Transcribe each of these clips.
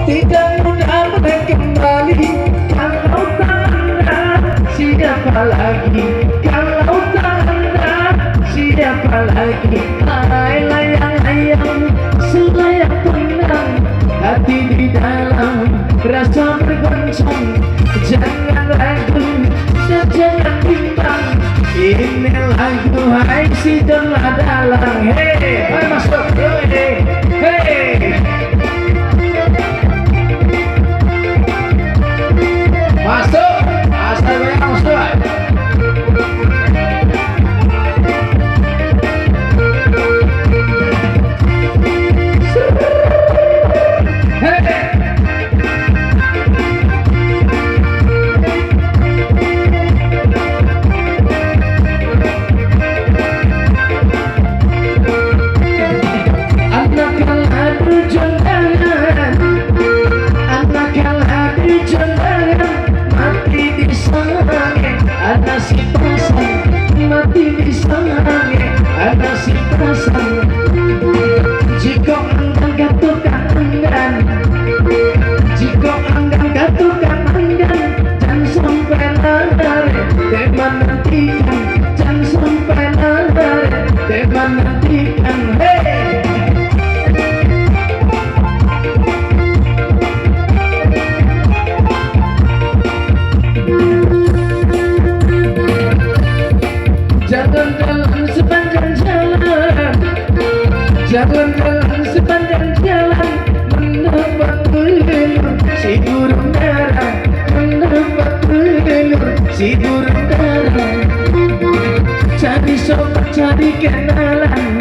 tidak mudah kembali. Kalau tak Anda, siapa lagi? Kalau tak Anda, siapa lagi? Hai layang-layang, selayak tenang, hati di dalam rasa bergoncang. Jangan ragu dan jangan bimbang, ini lagu hai si Dona Dalang. Hey, hai masuk, hey, hey. Masuk, asal banyak masuk. Ada si pasang mati di sana, ada si pasang. Jika enggan katukan enggan, jika enggan katukan enggan, jangan sampai lari teman nantikan, jangan sampai lari teman nantikan. Hey. Jalan-jalan sepanjang jalan, jalan-jalan sepanjang jalan, mendapat telur si burung dara, mendapat telur si burung dara. Cari sobat, cari kenalan,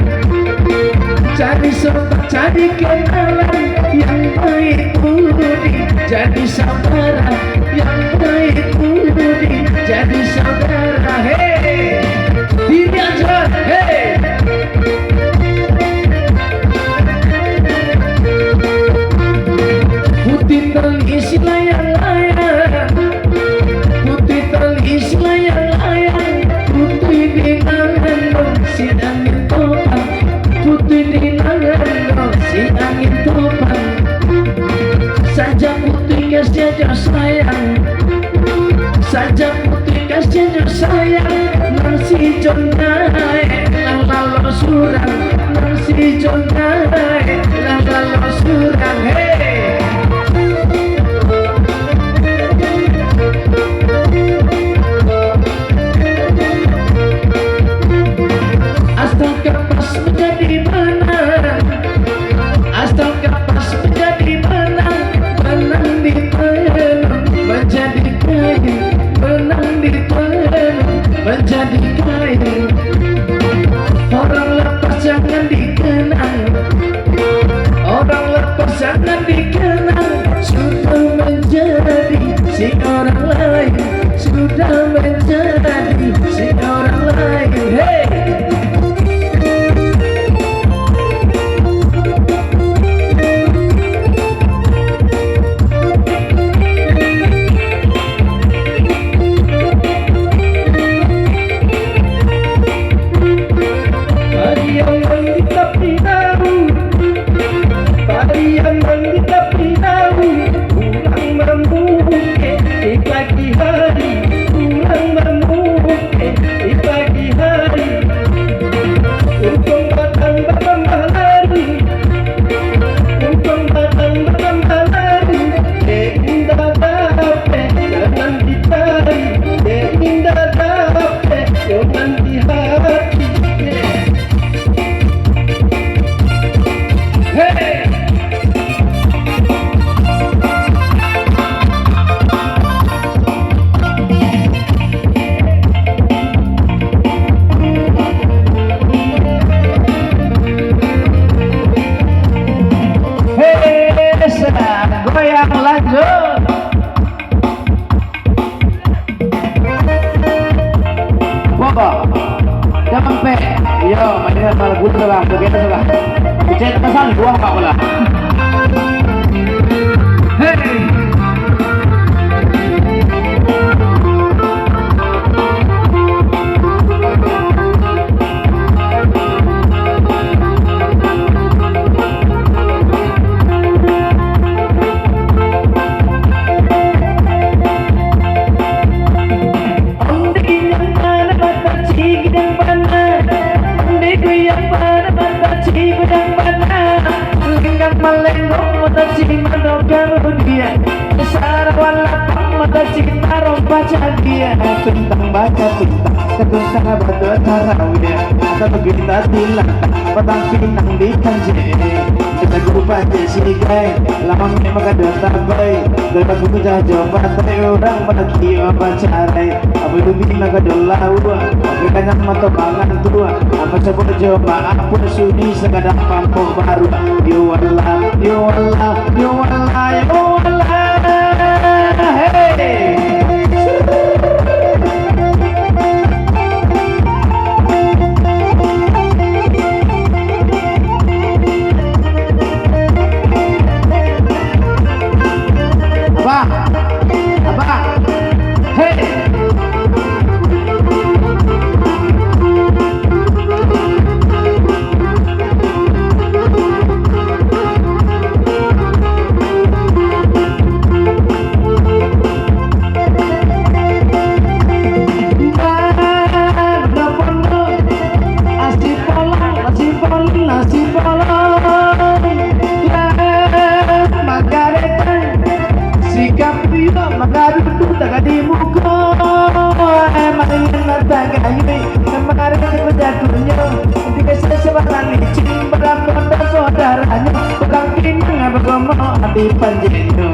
cari sobat, cari kenalan yang baik budi, jadi saudara yang baik budi, jadi saudara. Hey. Diri aja, hey. Putih terisi layang-layang, putih terisi layang-layang, putih di tangan si angin topan, putih di tangan si angin topan. Saja putih kasih sayang, saja putih kasih sayang. Nasi jonai lalu surang, nasi jonai lalu surang. Hey. Asal kapas menjadi menang, asal kapas menjadi menang, menang di pelem menjadi kain, menang di pelem menjadi kain. Orang lepas jangan dikenang, orang lepas jangan dikenang. Sudah menjadi si orang lain, sudah menjadi si orang lain. Hey. Goyang lanjut. Bobo, jangan pe. Yo, mainnya malah gue tuh bang, begitu tuh bang. Bicara pasang dua apa pula? Hey. mata cinta karo dia Sarawala mata cinta baca dia Tentang baca tentang Kedua sahabat dua tarawih Atau kita tilang Petang pinang di kanjeng Kita grupa jesikai Lama memang kada tabay Dapat buku jajo patai orang pada kio pacarai Apa lebih maka dolau Apa kanyang mata bangan tua Apa sebut coba apa sudi sekadang pampung baru Yo Allah, yo Allah, yo Allah, yo Allah Hey Abang, hey. Nasi polong, sikap dia mengadu tak di muka emang nata kayu kemarin kejadunya tiga seseorang licin berapa darahnya perang pinang bergomong di panjeno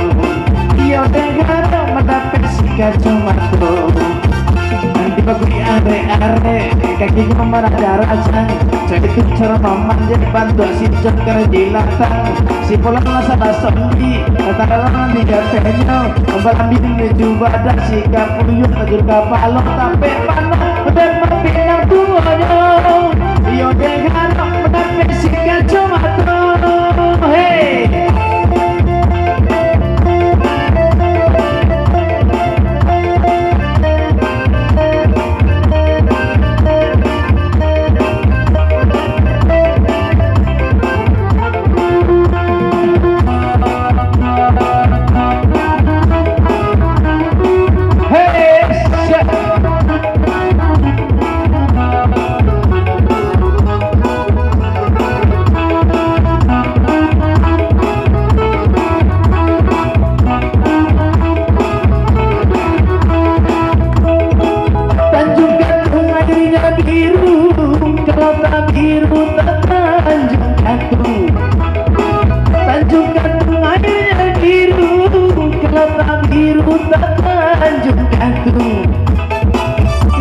dia dengar mata pesika cuma tuh nanti bagi are kakinya marah darah jadi kucar memanjat bantu si jengker di latang si pola salah sendi katakanlah di gatenya membalami juga ada si kapuyuk tajur kapalo tapi panah udah mapinang tuanya iyo dengar mendapat si kacau mata hey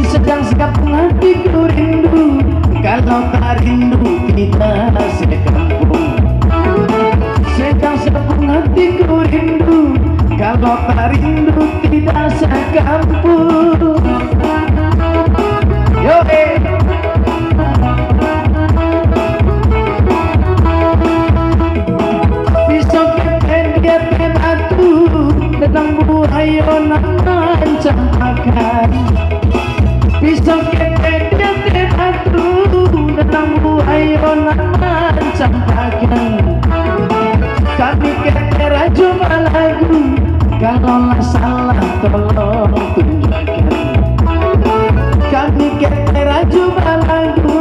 sedang sekampung hatiku rindu kalau tak rindu kita sekampung sedang sekampung hatiku rindu kalau tak rindu tidak sekampung yo pisau keten dia aku tentang buaya nanan campakan pisau keten dia aku tentang buaya nanan campakan kami ketera cuma lagu kalau salah tolong tunjukkan kami ketera cuma lagu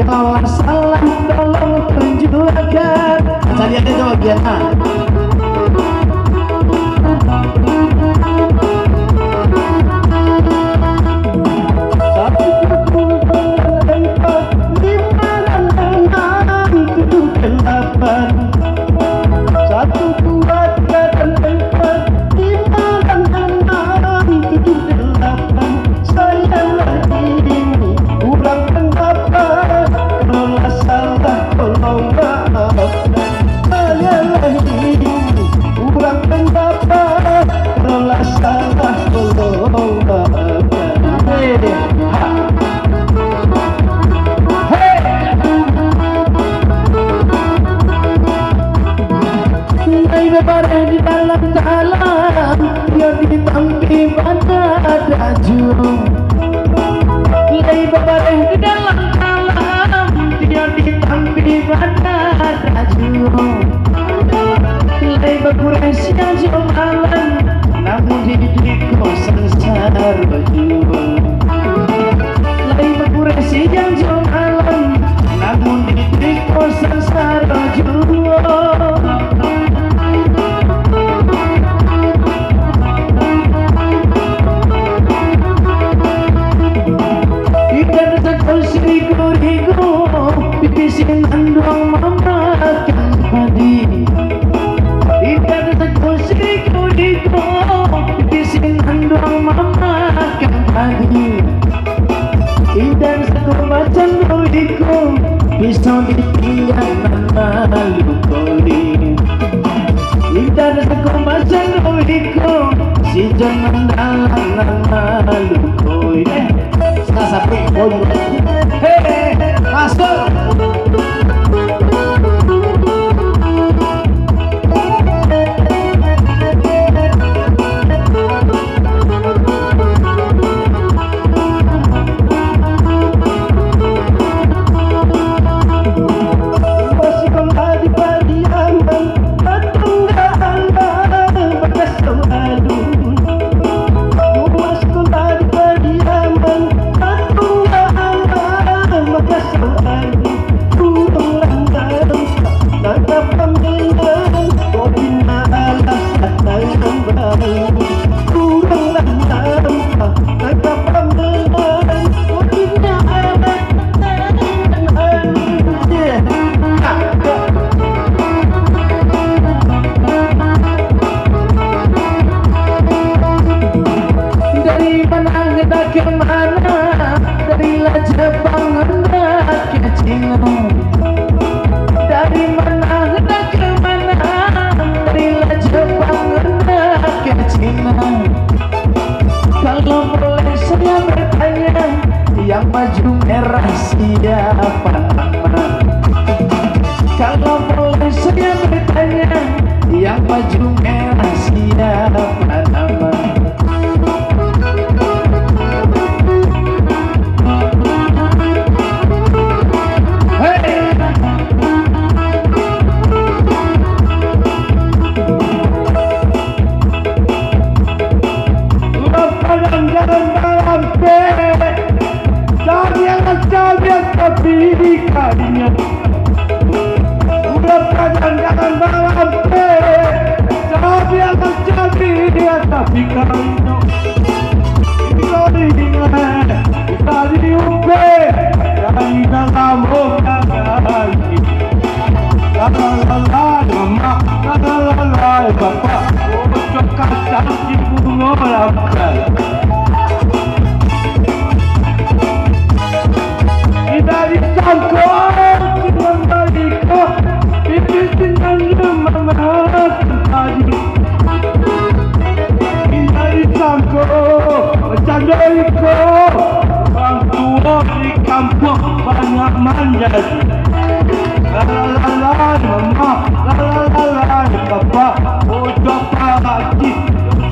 kalau salah tolong tunjukkan saya lihat itu bagian A di dalam dia ditampi pada rajung lay babareh di dalam dia ditampi pada rajung lay babureh siang jualan namun hidupku sengsara rajung lay babureh siang jualan namun hidupku sengsara rajung pisau ditinggalan malu koli Idan aku macam uliku si jangan dalam malu koli sasapi koli hei masuk Jepang hendak ke Cina dari mana hendak ke mana darilah Jepang hendak ke Cina kalau boleh saya bertanya yang baju merah siapa nama kalau boleh saya bertanya yang baju merah siapa nama tapi kalinya udah jangan malam tapi dia tapi kalinya kali upe dari dalam lagi lalala mama lalala bapak coklat cantik bunga langkah dari sangkut dengan balikku ini dengan mama tadi dari sangkut macam balikku orang tua di kampung banyak manjadi lalala mama lalala bapak ucap pagi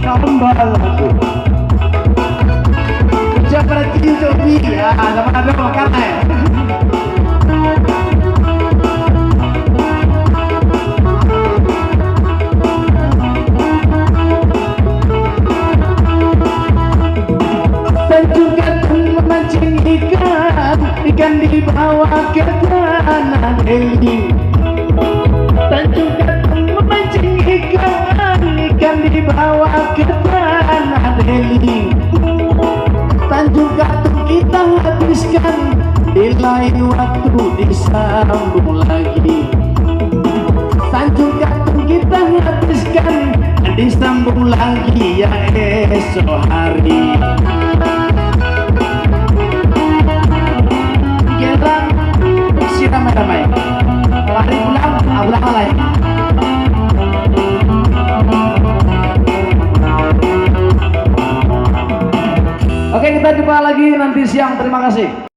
sambal aku ucap pagi Jobi ya sama-sama makan ya. Memancing ikan dibawa ke tanah Deli Tanjung Katung memancing ikan dibawa ke tanah Deli Tanjung Katung kita habiskan di lain waktu disambung lagi Tanjung Katung kita habiskan disambung lagi ya esok hari ramai-ramai mari pulang lain oke kita jumpa lagi nanti siang terima kasih.